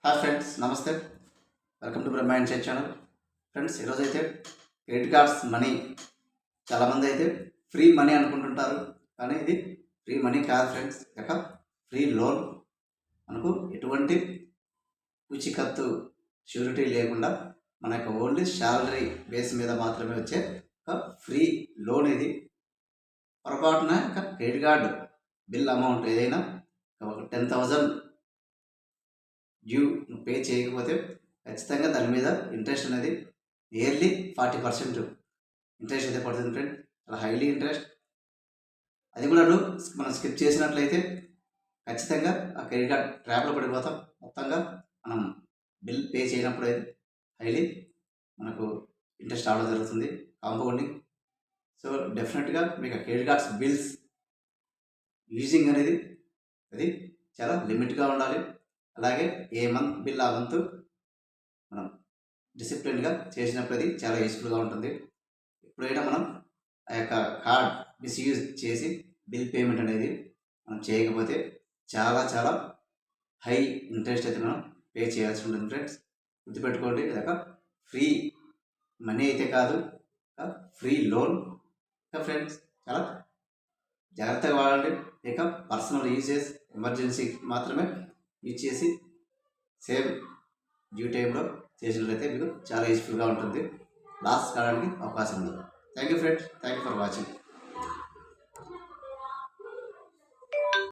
Hi friends, నమస్తే. Welcome to Brahma insight channel. Friends, ఈరోజైతే credit cards money చాలామంది అయితే ఫ్రీ మనీ అనుకుంటుంటారు. కానీ ఇది ఫ్రీ మనీ కాదు ఫ్రెండ్స్. ఇక ఫ్రీ లోన్. మనకు ఎటువంటి పూచీకత్తు ష్యూరిటీ లేకుండా మన యొక్క ఓన్లీ శాలరీ బేస్ మీద మాత్రమే వచ్చే ఒక ఫ్రీ లోన్ ఇది. పొరపాటున ఇక క్రెడిట్ కార్డు బిల్ అమౌంట్ ఏదైనా ఒక 10,000 డ్యూ పే చేయకపోతే ఖచ్చితంగా దాని మీద ఇంట్రెస్ట్ అనేది ఇయర్లీ 40% ఇంట్రెస్ట్ అయితే పడుతుంది ఫ్రెండ్. చాలా హైలీ ఇంట్రెస్ట్. అది కూడా మనం స్కిప్ చేసినట్లయితే ఖచ్చితంగా ఆ క్రెడిట్ కార్డ్ ట్రాప్లో పడిపోతాం. మొత్తంగా మనం బిల్ పే చేయనప్పుడు అయితే హైలీ మనకు ఇంట్రెస్ట్ రావడం జరుగుతుంది, కాంపౌండింగ్. సో డెఫినెట్గా మీకు క్రెడిట్ కార్డ్స్ బిల్స్ యూజింగ్ అనేది అది చాలా లిమిట్గా ఉండాలి. అలాగే ఏ మంత్ బిల్ ఆ మంత్ మనం డిసిప్లిన్గా చేసినప్పుడు అది చాలా యూస్ఫుల్గా ఉంటుంది. ఎప్పుడైనా మనం ఆ యొక్క కార్డ్ మిస్యూజ్ చేసి బిల్ పేమెంట్ అనేది మనం చేయకపోతే చాలా చాలా హై ఇంట్రెస్ట్ అయితే మనం పే చేయాల్సి ఉంటుంది ఫ్రెండ్స్. గుర్తుపెట్టుకోండి, ఇదొక ఫ్రీ మనీ అయితే కాదు, ఫ్రీ లోన్. ఫ్రెండ్స్, చాలా జాగ్రత్తగా వాడండి. ఇక పర్సనల్ యూజెస్, ఎమర్జెన్సీ మాత్రమే యూజ్ చేసి సేమ్ డ్యూ టైంలో చేసినట్లయితే మీకు చాలా యూస్ఫుల్గా ఉంటుంది. లాస్ కావడానికి అవకాశం ఉండదు. Thank you friends, thank you for watching.